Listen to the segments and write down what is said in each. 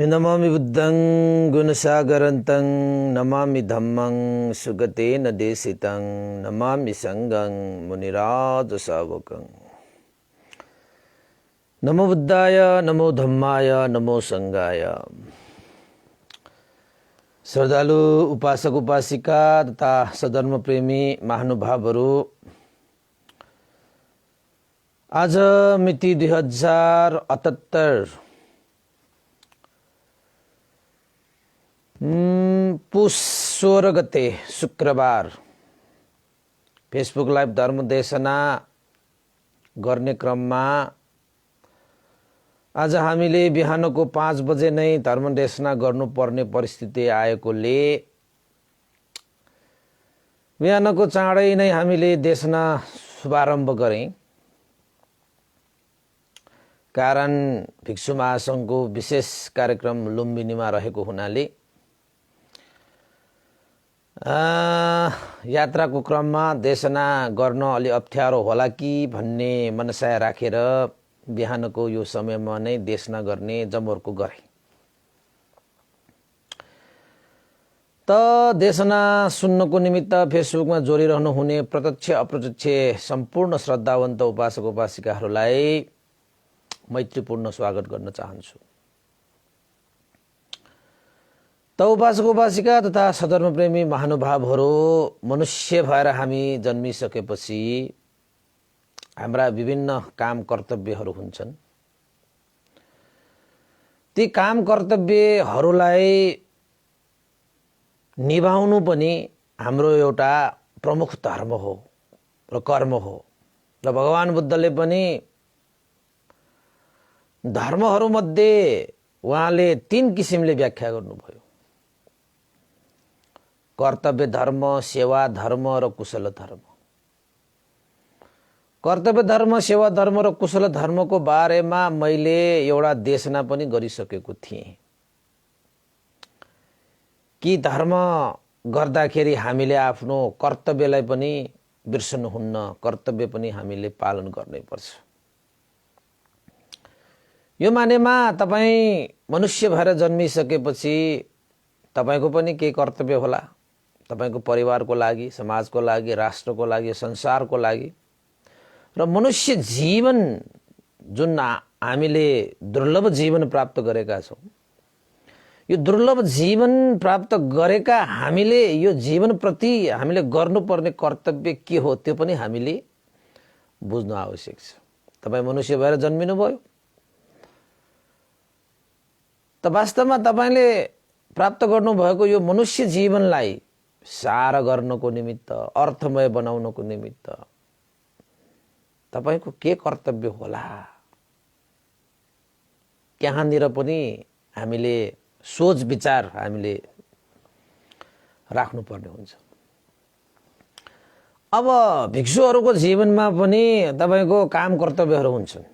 नमामि बुद्धं गुणसागरन्तं नमामि धम्मं सुगतेन देशितं नमामि संघं मुनिराजशावकं। नमो बुद्धाय नमो धम्माय नमो संघाय। श्रद्धालु उपासक उपासिका तथा सधर्म प्रेमी महानुभावहरू, आज मिति 2078 पुष 16 गते शुक्रबार फेसबुक लाइभ धर्म देशना गर्ने क्रममा आज हामीले बिहानको 5 बजे नै धर्म देशना गर्नुपर्ने परिस्थिति आएकोले बिहानको चाँडै नै हामीले देशना शुभारम्भ गरे। कारण भिक्षु महासंघको विशेष कार्यक्रम लुम्बिनीमा रहेको हुनाले यात्राको क्रममा देशना गर्न अलि अप्ठ्यारो होला कि भन्ने मनसाय राखेर बिहानको यो समयमा नै देशना गर्ने जमर्को गरे। त देशना सुन्नको निमित्त फेसबुकमा जोडिरहनु हुने प्रत्यक्ष अप्रत्यक्ष सम्पूर्ण श्रद्धावन्त उपासक उपासिकाहरूलाई मैत्रीपूर्ण स्वागत गर्न चाहन्छु। त उपासक उपासिका तथा सधर्म प्रेमी महानुभावहरू, मनुष्य भएर हामी जन्मिसकेपछि हाम्रा विभिन्न काम कर्तव्यहरू हुन्छन्। ती काम कर्तव्यहरूलाई निभाउनु पनि हाम्रो एउटा प्रमुख धर्म हो र कर्म हो। र भगवान बुद्धले पनि धर्महरूमध्ये उहाँले 3 किसिमले व्याख्या गर्नुभयो: कर्तव्य धर्म, सेवा धर्म र कुशल धर्म। कर्तव्य धर्म, सेवा धर्म र कुशल धर्मको बारेमा मैले एउटा देशना पनि गरिसकेको थिएँ कि धर्म गर्दाखेरि हामीले आफ्नो कर्तव्यलाई पनि बिर्सनुहुन्न, कर्तव्य पनि हामीले पालन गर्नै पर्छ। यो मानेमा तपाईँ मनुष्य भएर जन्मिसकेपछि तपाईको पनि केही कर्तव्य होला, तपाईको परिवारको लागि, समाजको लागि, राष्ट्रको लागि, संसारको लागि। र मनुष्य जीवन जुन हामीले दुर्लभ जीवन प्राप्त गरेका छौँ, यो दुर्लभ जीवन प्राप्त गरेका हामीले यो जीवनप्रति हामीले गर्नुपर्ने कर्तव्य के हो त्यो पनि हामीले बुझ्नु आवश्यक छ। तपाईँ मनुष्य भएर जन्मिनु भयो त वास्तवमा तपाईले प्राप्त गर्नुभएको यो मनुष्य जीवनलाई सार गर्नको निमित्त, अर्थमय बनाउनको निमित्त तपाईको के कर्तव्य होला, त्यहाँनिर पनि हामीले सोच विचार हामीले राख्नुपर्ने हुन्छ। अब भिक्षुहरूको जीवनमा पनि तपाईको काम कर्तव्यहरू हुन्छन्,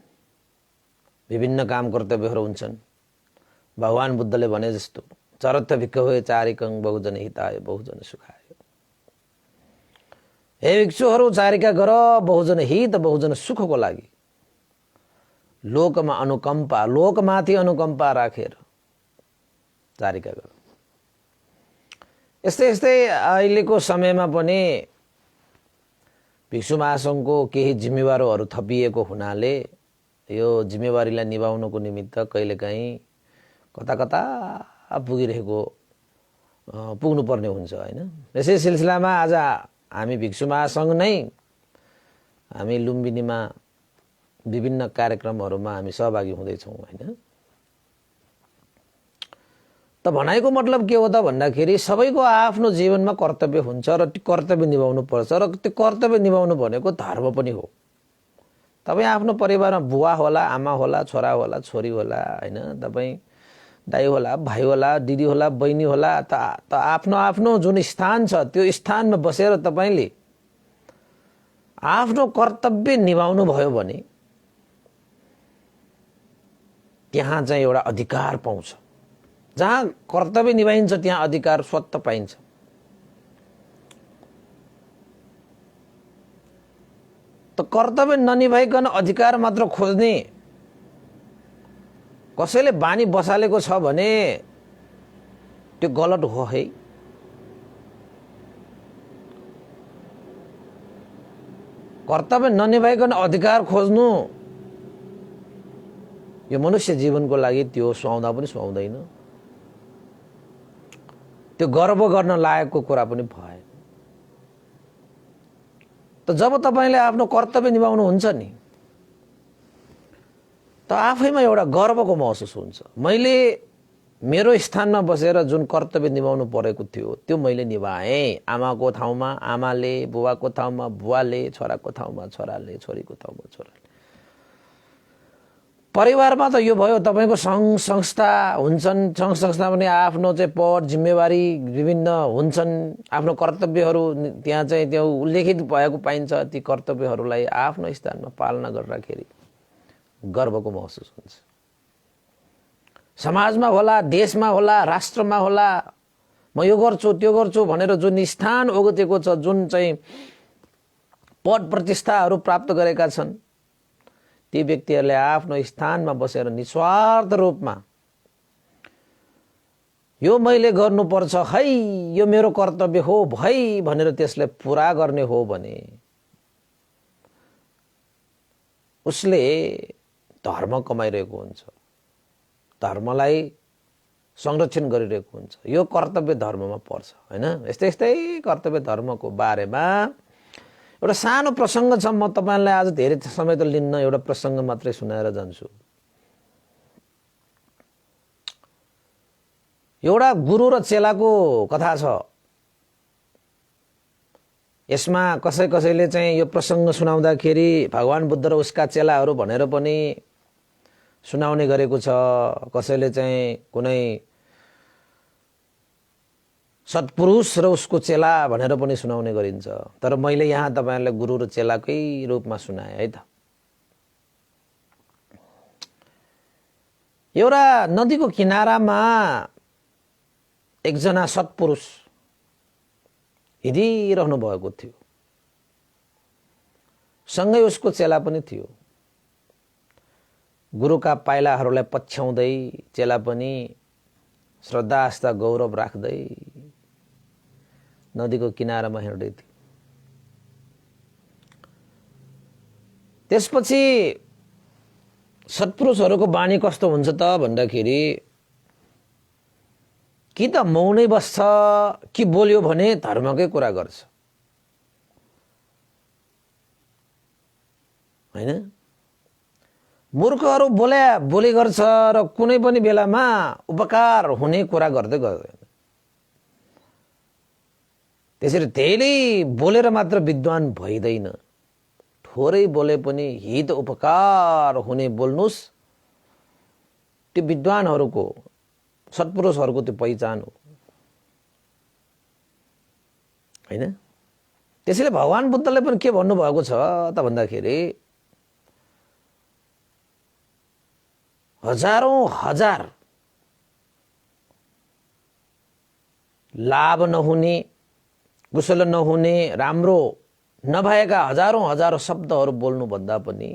विभिन्न काम कर्तव्यहरू हुन्छन्। भगवान बुद्धले भने जस्तो चरत्थ भिक्षवे चारिकं बहुजन हिताय बहुजन सुखाय। हे भिक्षुहरू, चारिका गर बहुजन हित बहुजन सुखको लागि। लोकमा अनुकम्पा, लोकमाथि अनुकम्पा राखेर चारिका गर। यस्तै यस्तै अहिलेको समयमा पनि भिक्षु महासंघको केही जिम्मेवारीहरू थपिएको हुनाले यो जिम्मेवारीलाई निभाउनको निमित्त कहिलेकाहीँ कता कता पुगिरहेको पुग्नुपर्ने हुन्छ, हैन? यसै सिलसिलामा आज हामी भिक्षु महासंघ नै हामी लुम्बिनीमा विभिन्न कार्यक्रमहरूमा हामी सहभागी हुँदैछौँ, हैन? त भनाइको मतलब के हो त भन्दाखेरि सबैको आफ्नो जीवनमा कर्तव्य हुन्छ र त्यो कर्तव्य निभाउनु पर्छ र त्यो कर्तव्य निभाउनु भनेको धर्म पनि हो। तपाईँ आफ्नो परिवारमा बुवा होला, आमा होला, छोरा होला, छोरी होला, हैन? तपाईँ दाइ होला, भाइ होला, दिदी होला, बहिनी होला, त आफ्नो आफ्नो जुन स्थान छ त्यो स्थानमा बसेर तपाईले आफ्नो कर्तव्य निभाउनु भयो भने त्यहाँ चाहिँ एउटा अधिकार पाउँछ। जहाँ कर्तव्य निभाइन्छ त्यहाँ अधिकार स्वतः पाइन्छ। त कर्तव्य ननिभाइकन अधिकार मात्र खोज्ने कसैले बानी बसालेको छ भने त्यो गलत हो है। कर्तव्य ननिभाइकन अधिकार खोज्नु यो मनुष्य जीवनको लागि त्यो सुहाउँदा पनि सुहाउँदैन, त्यो गर्व गर्न लायकको कुरा पनि भएन। त जब तपाईले आफ्नो कर्तव्य निभाउनुहुन्छ नि त आफैमा एउटा गर्वको महसुस हुन्छ। मैले मेरो स्थानमा बसेर जुन कर्तव्य निभाउनु परेको थियो त्यो मैले निभाएँ। आमाको ठाउँमा आमाले, बुबाको ठाउँमा बुवाले, छोराको ठाउँमा छोराले, छोरीको ठाउँमा छोराले। परिवारमा त यो भयो, तपाईको सङ्घ संस्था हुन्छन्, सङ्घ संस्था पनि आफ्नो चाहिँ पद जिम्मेवारी विभिन्न हुन्छन्, आफ्नो कर्तव्यहरू त्यहाँ चाहिँ त्यो उल्लेखित भएको पाइन्छ। ती कर्तव्यहरूलाई आफ्नो स्थानमा पालना गर्दाखेरि गर्वको महसुस हुन्छ। समाजमा होला, देशमा होला, राष्ट्रमा होला, म यो गर्छु त्यो गर्छु भनेर जुन स्थान ओगटेको छ, जुन चाहिँ पद प्रतिष्ठाहरू प्राप्त गरेका छन्, ती व्यक्तिहरूले आफ्नो स्थानमा बसेर निस्वार्थ रूपमा यो मैले गर्नुपर्छ है, यो मेरो कर्तव्य हो भाइ भनेर त्यसलाई पुरा गर्ने हो भने उसले धर्म कमाइरहेको हुन्छ, धर्मलाई संरक्षण गरिरहेको हुन्छ। यो कर्तव्य धर्ममा पर्छ हैन। यस्तै यस्तै कर्तव्य धर्मको बारेमा एउटा सानो प्रसङ्ग छ। म तपाईलाई आज धेरै समय त लिन्न, एउटा प्रसङ्ग मात्रै सुनाएर जान्छु। एउटा गुरु र चेलाको कथा छ। यसमा कसैले चाहिँ यो प्रसङ्ग सुनाउँदाखेरि भगवान बुद्ध र उसका चेलाहरू भनेर पनि सुनाउने गरेको छ। कसैले चाहिँ कुनै सत्पुरुष र उसको चेला भनेर पनि सुनाउने गरिन्छ। तर मैले यहाँ तपाईहरुलाई गुरु र चेलाकै रूपमा सुनाए है त। एउटा नदीको किनारामा एकजना सत्पुरुष हिँडिरहनु भएको थियो। सँगै उसको चेला पनि थियो। गुरुका पाइलाहरूलाई पछ्याउँदै चेला पनि श्रद्धा आस्था गौरव राख्दै नदीको किनारामा हिँड्दै थियो। त्यसपछि सत्पुरुषहरूको बानी कस्तो हुन्छ त भन्दाखेरि कि त मौनै बस्छ कि बोल्यो भने धर्मकै कुरा गर्छ हैन। मूर्खहरू बोली गर्छ र कुनै पनि बेलामा उपकार हुने कुरा गर्दै गर्दैन। त्यसरी धेरै बोलेर मात्र विद्वान भइदैन। थोरै बोले पनि हित उपकार हुने बोल्नुस्, त्यो विद्वानहरूको सत्पुरुषहरूको त्यो पहिचान हो हैन। त्यसैले भगवान बुद्धले पनि के भन्नुभएको छ त भन्दाखेरि हजारौं हजार लाभ नहुने, कुशल नहुने, राम्रो नभएका हजारौं शब्दहरू बोल्नु भन्दा पनि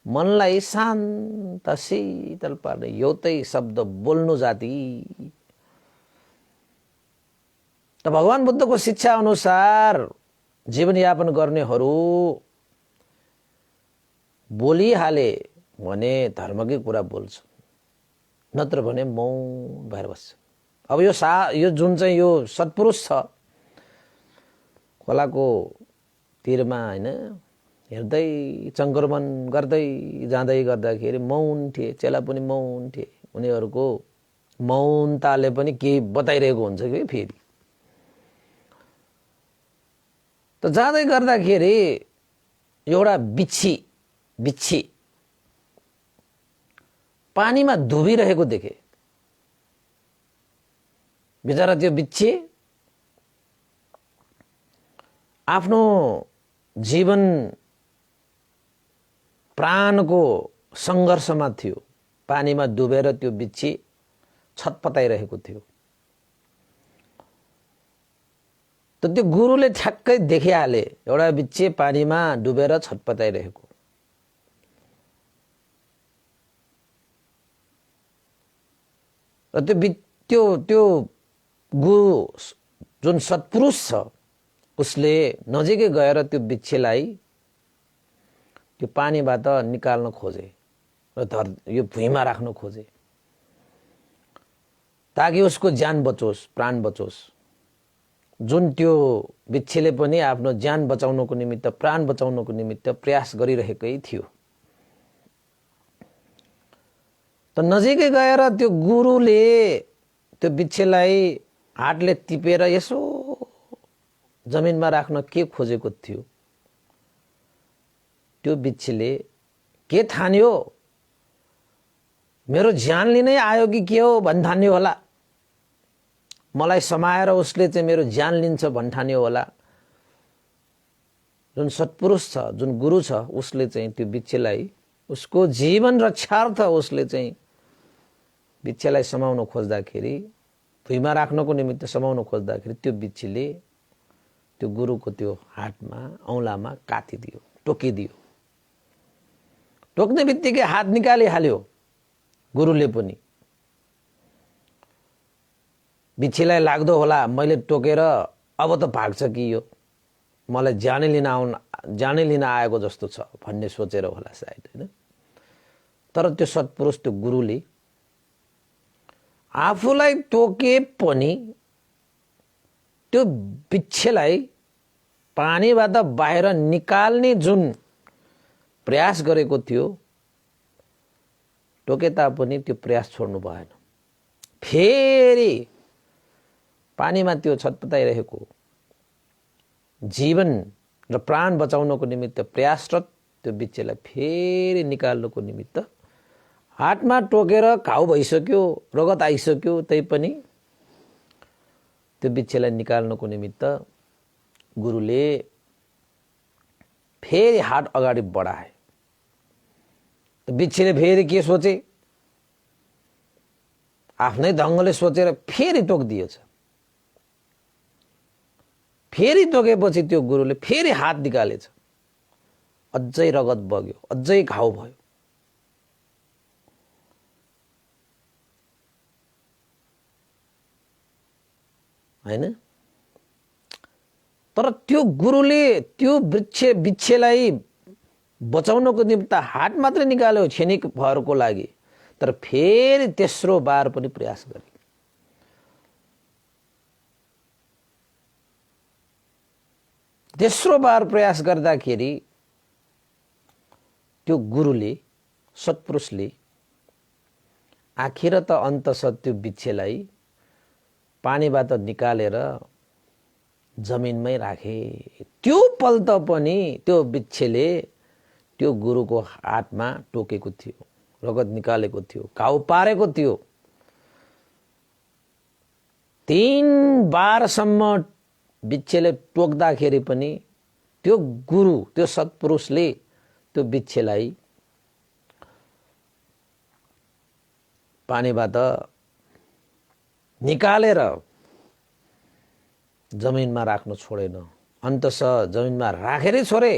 मनलाई शान्त शीतल पार्ने एउटै शब्द बोल्नु जाति। त भगवान बुद्धको शिक्षा अनुसार जीवनयापन गर्नेहरू बोलिहाले भने धर्मकै कुरा बोल्छ, नत्र भने मौन भएर बस्छ। अब यो जुन चाहिँ यो सत्पुरुष छ खोलाको तीरमा हैन, हेर्दै चङ्क्रमण गर्दै जाँदै गर्दाखेरि मौन थिए। चेला पनि मौन थिए। उनीहरूको मौनताले पनि केही बताइरहेको हुन्छ कि फेरि। त जाँदै गर्दाखेरि एउटा बिच्छी पानीमा डुबिरहेको देखे। बिचरा त्यो बिच्छी आफ्नो जीवन प्राणको संघर्षमा थियो। पानीमा डुबेर त्यो बिच्छी छटपटाइरहेको थियो। त त्यो गुरुले ठ्याक्कै देखिहाले एउटा बिच्छी पानीमा डुबेर छटपटाइरहेको। र त्यो त्यो गुरु जुन सत्पुरुष छ उसले नजिकै गएर त्यो बिच्छेलाई त्यो पानीबाट निकाल्न खोजे र यो भुइँमा राख्न खोजे ताकि उसको ज्यान बचोस्, प्राण बचोस्। जुन त्यो बिच्छेले पनि आफ्नो ज्यान बचाउनको निमित्त, प्राण बचाउनको निमित्त प्रयास गरिरहेकै थियो। त नजिकै गएर त्यो गुरुले त्यो बिच्छेलाई हातले टिपेर यसो जमिनमा राख्न के खोजेको थियो? त्यो बिच्छेले के ठान्यो? मेरो ज्यान लिनै आयो कि के हो भन्ठान्यो होला। मलाई समाएर उसले चाहिँ मेरो ज्यान लिन्छ भन्ठान्यो होला। जुन सत्पुरुष छ, जुन गुरु छ, उसले चाहिँ त्यो बिच्छेलाई उसको जीवन रक्षार्थ उसले चाहिँ बिच्छेलाई समाउन खोज्दाखेरि, भुइँमा राख्नको निमित्त समाउन खोज्दाखेरि त्यो बिच्छेले त्यो गुरुको त्यो हातमा, औँलामा काटिदियो, टोकिदियो। टोक्ने बित्तिकै हात निकालिहाल्यो गुरुले पनि। बिच्छेलाई लाग्दो होला मैले टोकेर अब त भाग्छ कि यो, मलाई जानै लिन आएको जस्तो छ भन्ने सोचेर होला सायद, हैन? तर त्यो सत्पुरुष, त्यो गुरुले आफूलाई टोके पनि त्यो बिच्छेलाई पानीबाट बाहिर निकाल्ने जुन प्रयास गरेको थियो, टोके तापनि त्यो प्रयास छोड्नु भएन। फेरि पानीमा त्यो छटपटाइरहेको जीवन र प्राण बचाउनको निमित्त प्रयासरत त्यो बिच्छेलाई फेरि निकाल्नको निमित्त हातमा टोकेर घाउ भइसक्यो, रगत आइसक्यो, तैपनि त्यो बिच्छेलाई निकाल्नको निमित्त गुरुले फेरि हात अगाडि बढाए। बिच्छेले फेरि के सोचे? आफ्नै ढङ्गले सोचेर फेरि टोकिदिएछ। फेरि टोकेपछि त्यो गुरुले फेरि हात निकालेछ। अझै रगत बग्यो, अझै घाउ भयो। हैन? तर त्यो गुरुले त्यो बिच्छेलाई बचाउनको निमित्त हात मात्रै निकाल्यो क्षणिक भरको लागि, तर फेरि तेस्रो बार पनि प्रयास गरे। तेस्रो बार प्रयास गर्दाखेरि त्यो गुरुले, सत्पुरुषले आखिर त अन्ततः त्यो बिच्छेलाई पानीबाट निकालेर जमिनमै राखे। त्यो पल त पनि त्यो बिच्छेले त्यो गुरुको हातमा टोकेको थियो, रगत निकालेको थियो, घाउ पारेको थियो। 3 बारसम्म बिच्छेले टोक्दाखेरि पनि त्यो गुरु, त्यो सत्पुरुषले त्यो बिच्छेलाई पानीबाट निकालेर जमिनमा राख्न छोडेन। अन्ततः जमिनमा राखेरै छोडे।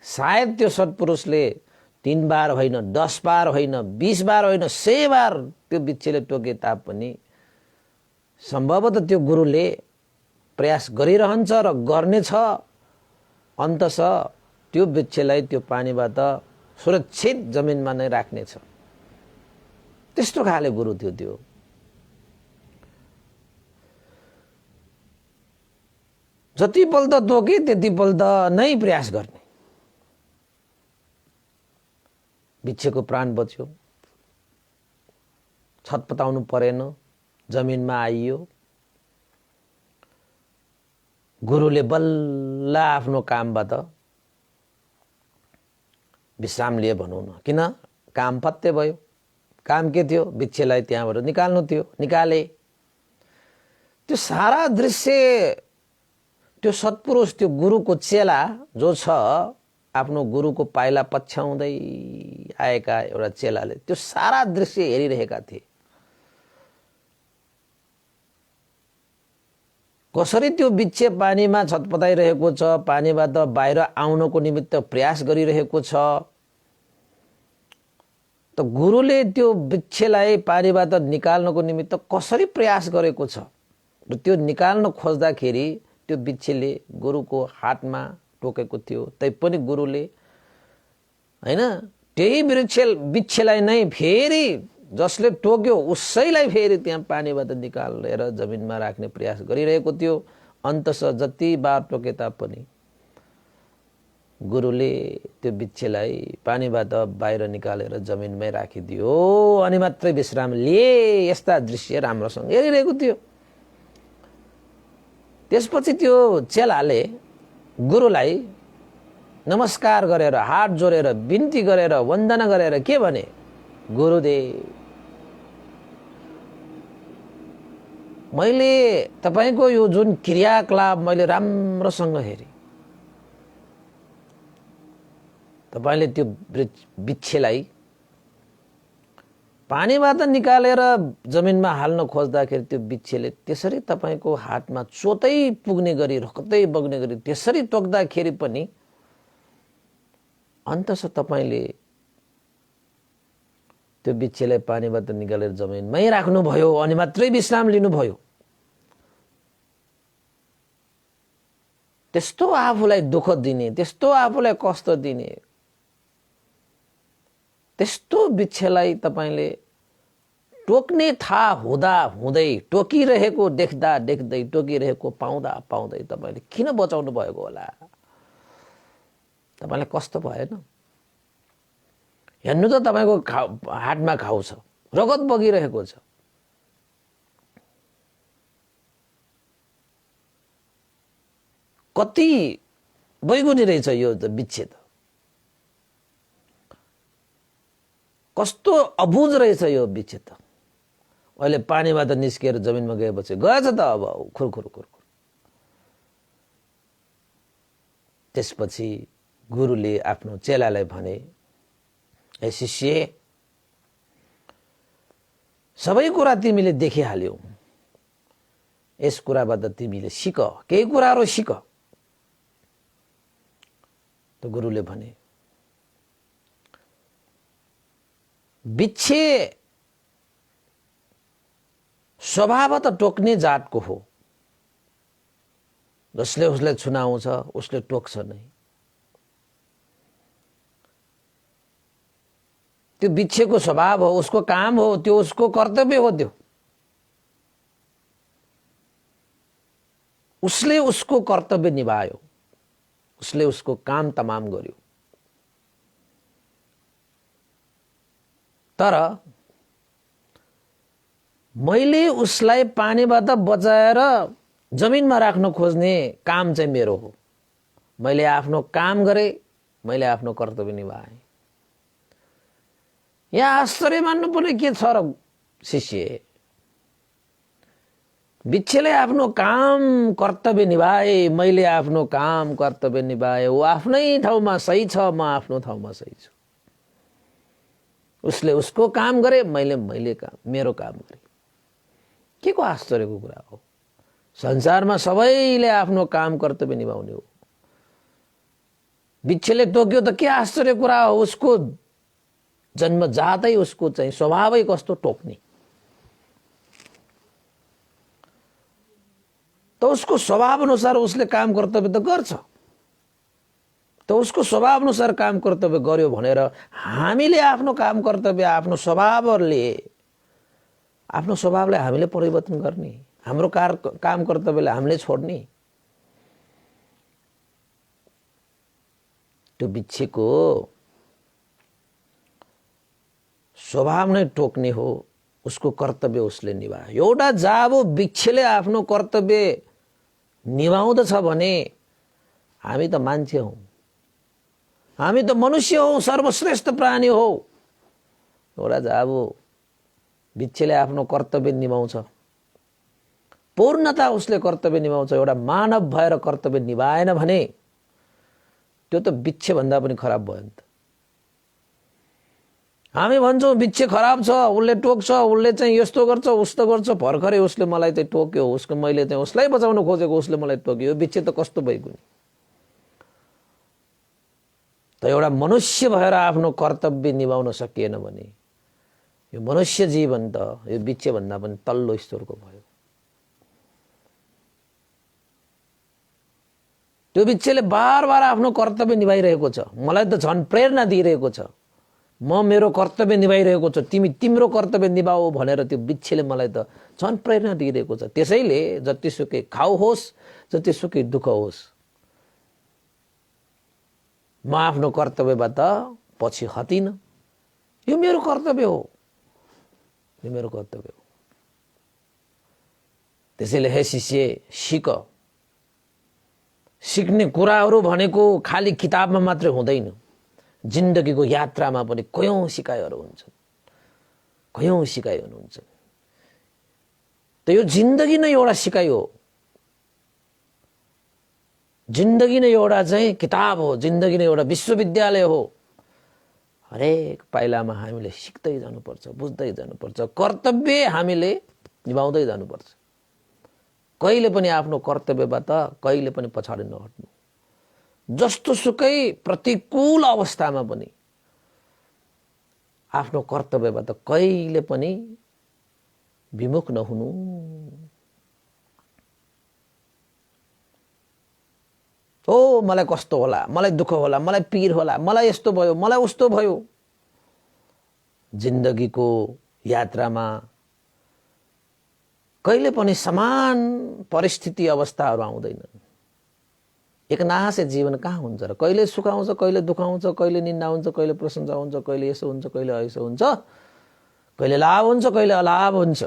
सायद त्यो सत्पुरुषले 3 बार होइन, 10 बार होइन, 20 बार होइन, 100 बार त्यो बिच्छेले टोके तापनि सम्भवतः त्यो गुरुले प्रयास गरिरहन्छ र गर्नेछ। अन्ततः त्यो बिच्छेलाई त्यो पानीबाट सुरक्षित जमिनमा नै राख्नेछ। त्यस्तो खाले गुरु थियो त्यो। जति पल्ट टोके त्यति पल्ट नै प्रयास गर्ने। बिच्छेको प्राण बच्यो, छटपटाउनु परेन, जमिनमा आइयो। गुरुले बल्ल आफ्नो कामबाट विश्राम लिए भनौँ न, किन काम फत्ते भयो। काम के थियो? बिच्छेलाई त्यहाँबाट निकाल्नु थियो, निकाले। त्यो सारा दृश्य त्यो सत्पुरुष, त्यो गुरुको चेला जो छ, आफ्नो गुरुको पाइला पछ्याउँदै आएका एउटा चेलाले त्यो सारा दृश्य हेरिरहेका थिए। कसरी त्यो बिच्छे पानीमा छटपटाइरहेको छ, पानीबाट बाहिर आउनको निमित्त प्रयास गरिरहेको छ। त गुरुले त्यो बिच्छेलाई पानीबाट निकाल्नको निमित्त कसरी प्रयास गरेको छ र त्यो निकाल्न खोज्दाखेरि त्यो बिच्छेले गुरुको हातमा टोकेको थियो। तैपनि गुरुले हैन त्यही बिच्छेलाई नै फेरि जसले टोक्यो उसैलाई फेरि त्यहाँ पानीबाट निकालेर जमिनमा राख्ने प्रयास गरिरहेको थियो। अन्ततः जति बार टोके तापनि गुरुले त्यो बिच्छेलाई पानीबाट बाहिर निकालेर जमिनमै राखिदियो अनि मात्रै विश्राम लिए। यस्ता दृश्य राम्रोसँग हेरिरहेको थियो। त्यसपछि त्यो चेलाले गुरुलाई नमस्कार गरेर हात जोडेर बिन्ती गरेर वन्दना गरेर के भने, गुरुदेव मैले तपाईको यो जुन क्रियाकलाप मैले राम्रोसँग हेरेँ। तपाईले त्यो बिच्छेलाई पानीबाट निकालेर जमिनमा हाल्न खोज्दाखेरि त्यो बिच्छेले त्यसरी तपाईको हातमा चोटै पुग्ने गरी रक्तै बग्ने गरी त्यसरी टोक्दाखेरि पनि अन्ततः तपाईले त्यो बिच्छेलाई पानीबाट निकालेर जमिनमै राख्नुभयो अनि मात्रै विश्राम लिनुभयो। त्यस्तो आफूलाई दुःख दिने, त्यस्तो आफूलाई कष्ट दिने त्यस्तो बिच्छेलाई तपाईले टोक्ने थाहा हुँदा हुँदै, टोकिरहेको देख्दा देख्दै, टोकिरहेको पाउँदा पाउँदै तपाईले किन बचाउनु भएको होला? तपाईलाई कष्ट भएन? हेर्नु त तपाईको हातमा घाउ छ, रगत बगिरहेको छ। कति बैगुनी रहेछ यो त बिच्छे त, कस्तो अबुझ रहेछ यो बिच्छे त। अहिले पानीबाट निस्केर जमिनमा गएपछि गएछ त अब खुरखुर खुरखुर। त्यसपछि गुरुले आफ्नो चेलालाई भने, ए शिष्य, सबै कुरा तिमीले देखिहाल्यौ, यस कुराबाट तिमीले सिक, केही कुराहरू सिक। त गुरुले भने, बिच्छे स्वभावत टोक्ने जातको हो। जसले उसलाई छुनाउँछ उसले टोक्छ नै। त्यो बिच्छेको स्वभाव हो, उसको काम हो, त्यो उसको कर्तव्य हो। त्यो उसले उसको कर्तव्य निभायो, उसले उसको काम तमाम गर्यो। तर मैले उसलाई पानीबाट बचाएर जमिनमा राख्न खोज्ने काम चाहिँ मेरो हो। मैले आफ्नो काम गरे, मैले आफ्नो कर्तव्य निभाएँ। यहाँ आश्चर्य मान्नुपर्ने के छ र शिष्य? बिच्छेले आफ्नो काम कर्तव्य निभाए, मैले आफ्नो काम कर्तव्य निभाए। ऊ आफ्नै ठाउँमा सही छ, म आफ्नो ठाउँमा सही छु। उसले उसको काम गरे, मैले मेरो काम गरे। के को आश्चर्यको कुरा हो? संसारमा सबैले आफ्नो काम कर्तव्य निभाउने हो। बिच्छेले टोक्यो त के आश्चर्य कुरा हो? उसको जन्मजातै उसको चाहिँ स्वभावै कस्तो टोक्ने। त उसको स्वभाव अनुसार उसले काम कर्तव्य त गर्छ। त उसको स्वभाव अनुसार काम कर्तव्य गर्यो भनेर हामीले आफ्नो काम कर्तव्य आफ्नो स्वभावलाई हामीले परिवर्तन गर्ने, हाम्रो काम कर्तव्यलाई हामीले छोड्ने? त्यो बिच्छेको स्वभाव नै टोक्ने हो, उसको कर्तव्य उसले निभायो। एउटा जब बिच्छेले आफ्नो कर्तव्य निभाउँदछ भने हामी त मान्छे हौं, हामी त मनुष्य हौं, सर्वश्रेष्ठ प्राणी हो। एउटा जब बिच्छेले आफ्नो कर्तव्य निभाउँछ, पूर्णता उसले कर्तव्य निभाउँछ, एउटा मानव भएर कर्तव्य निभाएन भने त्यो त बिच्छे भन्दा पनि खराब भयो नि त। हामी भन्छौं बिच्छे खराब छ, उसले टोक्छ, उसले चाहिँ यस्तो गर्छ उस्तो गर्छ। भर्खरै उसले मलाई चाहिँ टोक्यो, मैले चाहिँ उसलाई बचाउन खोजेको, उसले मलाई टोक्यो। बिच्छे त कस्तो भइगयो नि। त एउटा मनुष्य भएर आफ्नो कर्तव्य निभाउन सकिएन भने यो मनुष्य जीवन त यो बिच्छे भन्दा पनि तल्लो स्तरको भयो। त्यो बिच्छेले बार बार आफ्नो कर्तव्य निभाइरहेको छ, मलाई त झन् प्रेरणा दिइरहेको छ, म मेरो कर्तव्य निभाइरहेको छु, तिमी तिम्रो कर्तव्य निभाऊ भनेर त्यो बिच्छेले मलाई त झन् प्रेरणा दिइरहेको छ। त्यसैले जतिसुकै खाउ होस्, जतिसुकै दुःख होस्, म आफ्नो कर्तव्यबाट पछि हटिन। यो मेरो कर्तव्य हो, यो मेरो कर्तव्य हो। त्यसैले हे शिष्य, सिक। सिक्ने कुराहरू भनेको खाली किताबमा मात्रै हुँदैन, जिन्दगीको यात्रामा पनि कयौं सिकाइहरू हुन्छन्, कयौं सिकाइ हुनुहुन्छ। त यो जिन्दगी नै एउटा सिकाइ हो, जिन्दगी नै एउटा चाहिँ किताब हो, जिन्दगी नै एउटा विश्वविद्यालय हो। हरेक पाइलामा हामीले सिक्दै जानुपर्छ, बुझ्दै जानुपर्छ, कर्तव्य हामीले निभाउँदै जानुपर्छ। कहिले पनि आफ्नो कर्तव्यबाट कहिले पनि पछाडि नहट्नु। जस्तो सुकै प्रतिकूल अवस्थामा पनि आफ्नो कर्तव्यबाट कहिले पनि विमुख नहुनु। ओ मलाई कस्तो होला, मलाई दुःख होला, मलाई पीर होला, मलाई यस्तो भयो, मलाई उस्तो भयो। जिन्दगीको यात्रामा कहिले पनि समान परिस्थिति अवस्थाहरू आउँदैनन्। एकनासे जीवन कहाँ हुन्छ र? कहिले सुख आउँछ, कहिले दुःख आउँछ, कहिले निन्दा हुन्छ, कहिले प्रशंसा हुन्छ, कहिले यसो हुन्छ, कहिले ऐसो हुन्छ, कहिले लाभ हुन्छ, कहिले अलाभ हुन्छ।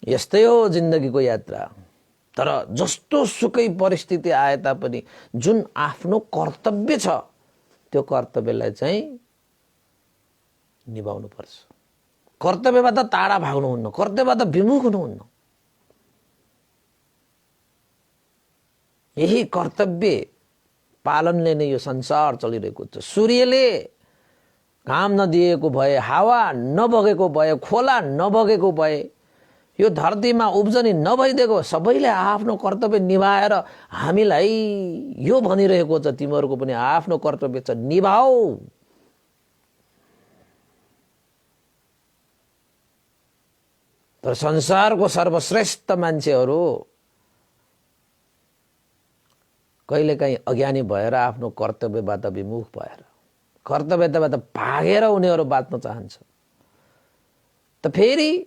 यस्तै हो जिन्दगीको यात्रा। तर जस्तो सुकै परिस्थिति आए तापनि जुन आफ्नो कर्तव्य छ त्यो कर्तव्यलाई चाहिँ निभाउनु पर्छ। कर्तव्यबाट टाढा भाग्नुहुन्न, कर्तव्यबाट विमुख हुनुहुन्न। यही कर्तव्य पालनले नै यो संसार चलिरहेको छ। सूर्यले घाम नदिएको भए, हावा नबगेको भए, खोला नबगेको भए, यो धरतीमा उब्जनी नभइदिएको, सबैले आफ्नो कर्तव्य निभाएर हामीलाई यो भनिरहेको छ, तिमीहरूको पनि आफ्नो कर्तव्य छ, निभाऊ। तर संसारको सर्वश्रेष्ठ मान्छेहरू कहिलेकाहीँ अज्ञानी भएर आफ्नो कर्तव्यबाट विमुख भएर, कर्तव्यबाट भागेर उनीहरू बाँच्न चाहन्छ। त फेरि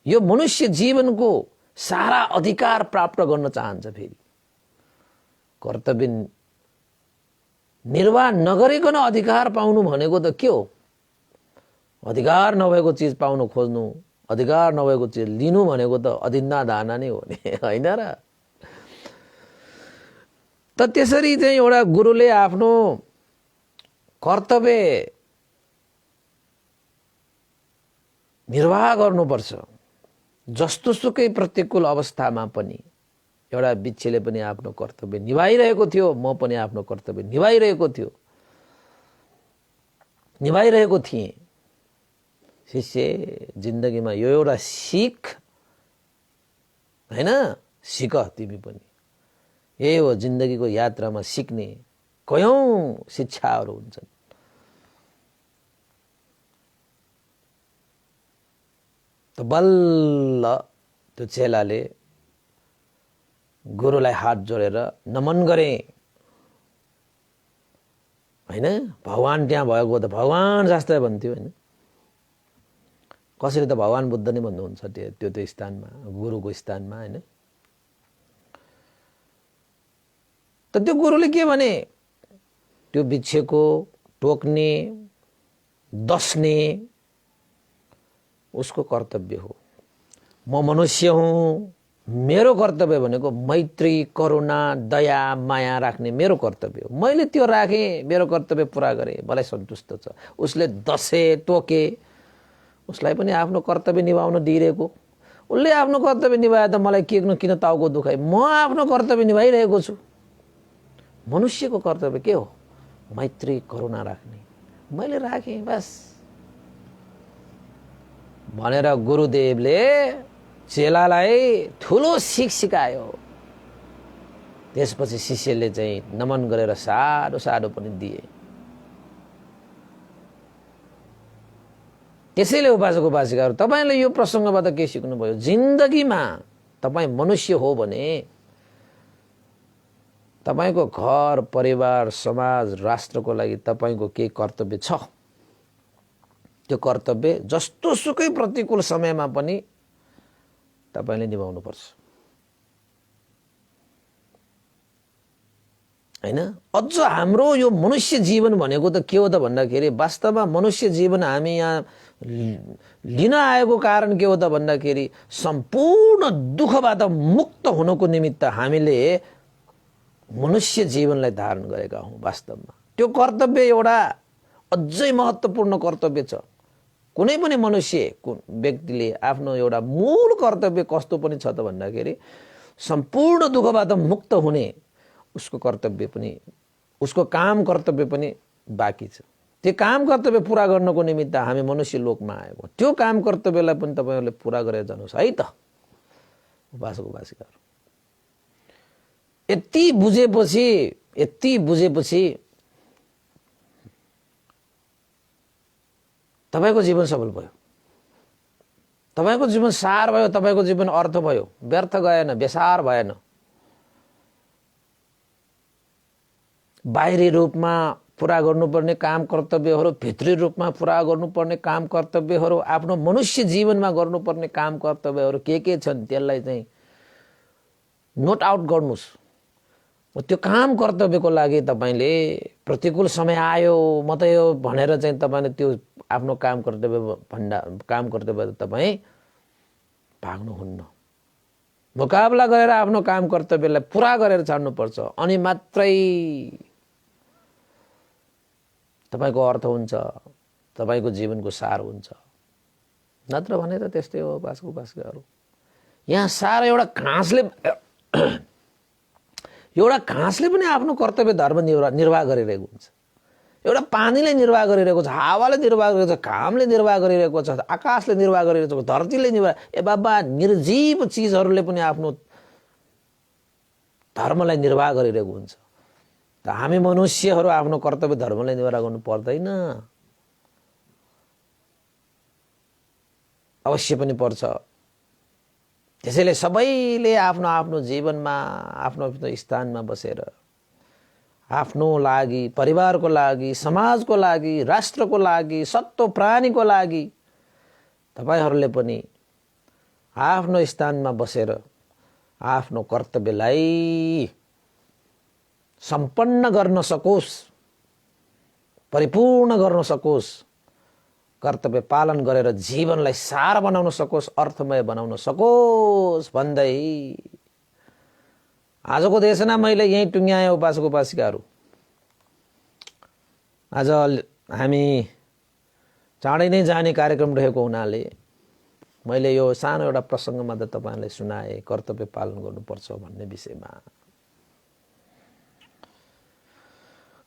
यो मनुष्य जीवनको सारा अधिकार प्राप्त गर्न चाहन्छ। फेरि कर्तव्य निर्वाह नगरिकन अधिकार पाउनु भनेको त के हो? अधिकार नभएको चिज पाउनु खोज्नु, अधिकार नभएको चिज लिनु भनेको त अदिन्ना दाना नै हो नि, हैन र? त त्यसरी चाहिँ एउटा गुरुले आफ्नो कर्तव्य निर्वाह गर्नुपर्छ। जस्तो सुकै प्रतिकूल अवस्थामा पनि एउटा बिच्छेले पनि आफ्नो कर्तव्य निभाइरहेको थियो, म पनि आफ्नो कर्तव्य निभाइरहेको थिएँ। शिष्य, जिन्दगीमा यो एउटा सिक हैन, सिक तिमी पनि। यही हो जिन्दगीको यात्रामा सिक्ने कयौं शिक्षाहरू हुन्छन्। त बल्ल त्यो चेलाले गुरुलाई हात जोडेर नमन गरे हैन। भगवान त्यहाँ भएको त भगवान शास्त्र भन्थ्यो हैन। कसरी त भगवान बुद्ध नै भन्नुहुन्छ त्यो स्थानमा, गुरुको स्थानमा हैन। त त्यो गुरुले के भने, त्यो बिच्छेको टोक्ने, दस्ने उसको कर्तव्य हो। म मनुष्य हुँ, मेरो कर्तव्य भनेको मैत्री, करुणा, दया, माया राख्ने मेरो कर्तव्य हो। मैले त्यो राखेँ, मेरो कर्तव्य पुरा गरेँ, मलाई सन्तुष्ट छ। उसले दसे, टोके, उसलाई पनि आफ्नो कर्तव्य निभाउन दिइरहेको। उसले आफ्नो कर्तव्य निभाए त मलाई किन टाउको दुखाइ? म आफ्नो कर्तव्य निभाइरहेको छु। मनुष्यको कर्तव्य के हो? मैत्री, करुणा राख्ने। मैले राखेँ बस भनेर गुरुदेवले चेलालाई ठुलो सिक सिकायो। त्यसपछि शिष्यले चाहिँ नमन गरेर सानो सानो पनि दिए। त्यसैले उपासक उपासिकाहरू तपाईले यो प्रसङ्गबाट के सिक्नुभयो? जिन्दगीमा तपाईँ मनुष्य हो भने तपाईको घर परिवार समाज राष्ट्रको लागि तपाईको के कर्तव्य छ, त्यो कर्तव्य जस्तो सुकै प्रतिकूल समयमा पनि तपाईले निभाउनु पर्छ हैन। अझ हाम्रो यो मनुष्य जीवन भनेको त के हो त भन्दाखेरि वास्तवमा मनुष्य जीवन हामी यहाँ लिन आएको कारण के हो त भन्दाखेरि सम्पूर्ण दुःखबाट मुक्त हुनको निमित्त हामीले मनुष्य जीवनलाई धारण गरेका हौं। वास्तवमा त्यो कर्तव्य एउटा अझै महत्त्वपूर्ण कर्तव्य छ। कुनै पनि मनुष्य व्यक्तिले आफ्नो एउटा मूल कर्तव्य कस्तो पनि छ त भन्दाखेरि सम्पूर्ण दुःखबाट मुक्त हुने उसको कर्तव्य पनि, उसको काम कर्तव्य पनि बाँकी छ। त्यो काम कर्तव्य पूरा गर्नको निमित्त हामी मनुष्य लोकमा आएको, त्यो काम कर्तव्यलाई पनि तपाईहरुले पूरा गरेर जानुहोस् है त उपासक उपासिकाहरू। यति बुझेपछि तपाईको जीवन सफल भयो, तपाईको जीवन सार भयो, तपाईको जीवन अर्थ भयो, व्यर्थ गएन, बेसार भएन। बाहिरी रूपमा पूरा गर्नुपर्ने काम कर्तव्यहरू, भित्री रूपमा पूरा गर्नुपर्ने काम कर्तव्यहरू, आफ्नो मनुष्य जीवनमा गर्नुपर्ने काम कर्तव्यहरू के छन् त्यसलाई चाहिँ नोट आउट गर्नुस्। त्यो काम कर्तव्यको लागि तपाईले प्रतिकूल समय आयो म त यो भनेर चाहिँ तपाईले त्यो आफ्नो काम कर्तव्य तपाई भाग्नुहुन्न। मुकाबला गरेर आफ्नो काम कर्तव्यलाई पूरा गरेर छाड्नुपर्छ, अनि मात्रै तपाईको अर्थ हुन्छ, तपाईको जीवनको सार हुन्छ। नत्र भने त त्यस्तै हो उपासक उपासिकाहरू। यहाँ सार एउटा घाँसले पनि आफ्नो कर्तव्य धर्म निर्वाह गरिरहेको हुन्छ, एउटा पानीले निर्वाह गरिरहेको छ, हावाले निर्वाह गरिरहेको छ, घामले निर्वाह गरिरहेको छ, आकाशले निर्वाह गरिरहेको छ, धरतीले निर्वाह, ए बाबा निर्जीव चीजहरूले पनि आफ्नो धर्मलाई निर्वाह गरिरहेको हुन्छ। त हामी मनुष्यहरू आफ्नो कर्तव्य धर्मलाई निर्वाह गर्नु पर्दैन? अवश्य पनि पर्छ। त्यसैले सबैले आफ्नो आफ्नो जीवनमा आफ्नो आफ्नो स्थानमा बसेर आफ्नो लागि, परिवारको लागि, समाजको लागि, राष्ट्रको लागि, सत्तो प्राणीको लागि तपाईहरुले पनि आफ्नो स्थानमा बसेर आफ्नो कर्तव्यलाई सम्पन्न गर्न सकोस्, परिपूर्ण गर्न सकोस्, कर्तव्य पालन गरेर जीवनलाई सार बनाउन सकोस्, अर्थमय बनाउन सकोस् भन्दै आजको देशना मैले यही टुङ्ग्याएँ उपासक उपासिकाहरू। आज हामी चाँडै नै जाने कार्यक्रम रहेको हुनाले मैले यो सानो एउटा प्रसङ्गमा त तपाईहरुलाई सुनाए कर्तव्य पालन गर्नुपर्छ भन्ने विषयमा।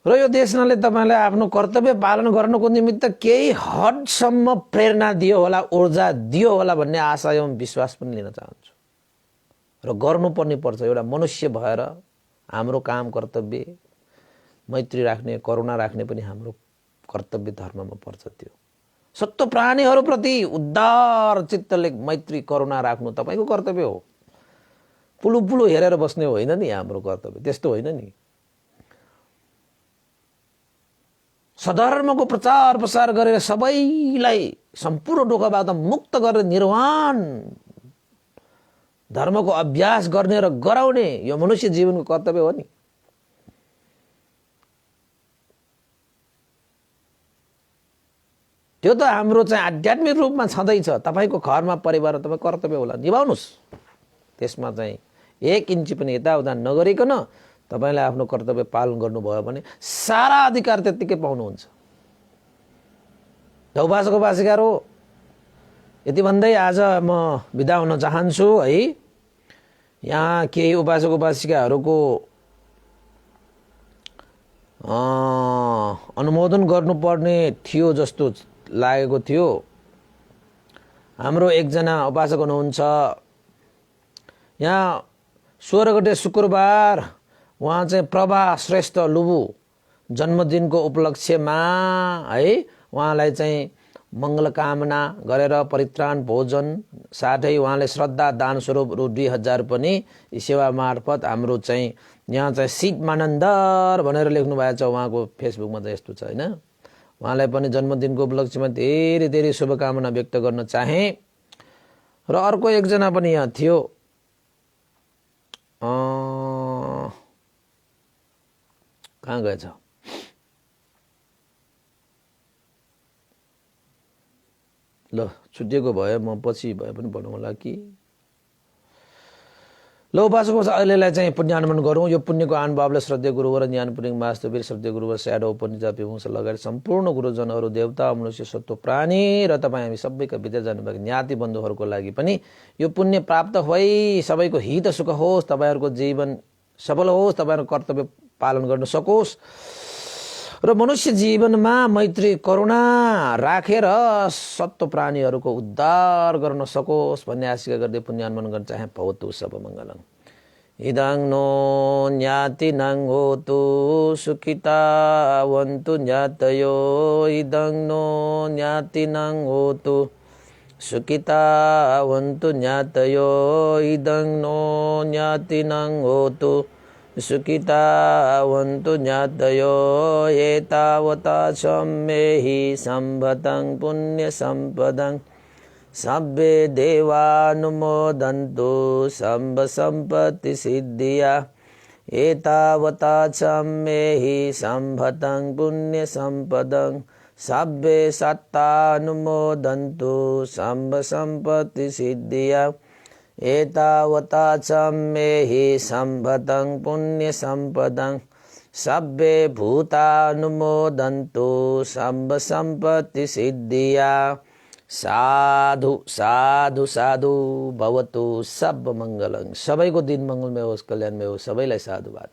र यो देशनाले तपाईलाई आफ्नो कर्तव्य पालन गर्नको निमित्त केही हदसम्म प्रेरणा दियो होला, ऊर्जा दियो होला भन्ने आशा एवं विश्वास पनि लिन चाहन्छु। र गर्नुपर्ने पर्छ। एउटा मनुष्य भएर हाम्रो काम कर्तव्य मैत्री राख्ने, करुणा राख्ने पनि हाम्रो कर्तव्य धर्ममा पर्छ। त्यो सत्तो प्राणीहरूप्रति उदार चित्तले मैत्री करुणा राख्नु तपाईको कर्तव्य हो। पुलुपुलु हेरेर बस्ने होइन नि हाम्रो कर्तव्य, त्यस्तो होइन नि। सधर्मको प्रचार प्रसार गरेर सबैलाई सम्पूर्ण दुःखबाट मुक्त गरेर निर्वाण धर्मको अभ्यास गर्ने र गराउने यो मनुष्य जीवनको कर्तव्य हो नि। त्यो त हाम्रो चाहिँ आध्यात्मिक रूपमा छँदैछ। तपाईको घरमा परिवारमा तपाईको कर्तव्य होला, निभाउनुस्। त्यसमा चाहिँ एक इन्ची पनि यताउता नगरिकन तपाईले आफ्नो कर्तव्य पालन गर्नुभयो भने सारा अधिकार त्यतिकै पाउनुहुन्छ। उपासक उपासिकाहरू, यति भन्दै आज म बिदा हुन चाहन्छु है। यहाँ केही उपासक उपासिकाहरूको अनुमोदन गर्नुपर्ने थियो जस्तो लागेको थियो। हाम्रो एकजना उपासक हुनुहुन्छ यहाँ 16 गते शुक्रबार, उहाँ चाहिँ प्रभा श्रेष्ठ लुबु जन्मदिनको उपलक्ष्यमा है उहाँलाई चाहिँ मङ्गल कामना गरेर परित्राण भोजन साथै उहाँले श्रद्धा दान स्वरूप रु 2000 पनि यी सेवा मार्फत हाम्रो चाहिँ यहाँ चाहिँ सिट मानन्दर भनेर लेख्नु भएको छ। उहाँको फेसबुकमा चाहिँ यस्तो छ हैन। उहाँलाई पनि जन्मदिनको उपलक्ष्यमा धेरै धेरै शुभकामना व्यक्त गर्न चाहे। र अर्को एकजना पनि यहाँ थियो, कहाँ गएछ? ल छुट्टिएको भयो, म पछि भए पनि पढौँला कि। ल उपासक अहिलेलाई चाहिँ पुण्यानुमन गरौँ। यो पुण्यको आनुभावले श्रद्धेय गुरुवर ज्ञान पुण्य वास्तविक श्रद्धेय गुरुवर स्याडो उपनिषद विभूष लगायत सम्पूर्ण गुरुजनहरू, देवता, मनुष्य, सत्व प्राणी र तपाईँ हामी सबैका विद्या जानुभएका ज्ञाति बन्धुहरूको लागि पनि यो पुण्य प्राप्त भई सबैको हित सुख होस्, तपाईँहरूको जीवन सफल होस्, तपाईँहरूको कर्तव्य पालन गर्न सकोस् र मनुष्य जीवनमा मैत्री करुणा राखेर सत्व प्राणीहरूको उद्धार गर्न सकोस् भन्ने आशा गर्दै पुण्यानुमन गर्न चाहे। भवतु सब मङ्गलम्। इदं नो ज्ञातिनं होतु सुखितावन्तु ज्ञातयो। इदं नो ज्ञातिनं होतु सुखितावन्तु ज्ञातयो। इदं नो ज्ञातिनं होतु सुखितावन्तु ज्ञातयो। एतावता सम्मेहि सम्भतं पुण्यसम्पदं सब्बे देवानुमोदन्तु सम्भ सम्पत्तिसिद्धिया। एतावता सम्मेहि सम्भतं पुण्यसम्पदं सब्बे सत्तानुमोदन्तु सम्भ सम्पत्तिसिद्धिया। एतावता सम्मेहि सम्भतं पुण्यसम्पदं सब्बे भूतानुमोदन्तु सम्भ सम्पत्तिसिद्धिया। साधु साधु साधु भवतु सब मङ्गलं। सबैको दिन मङ्गलमय होस्, कल्याणमय होस्। सबैलाई साधुवाद।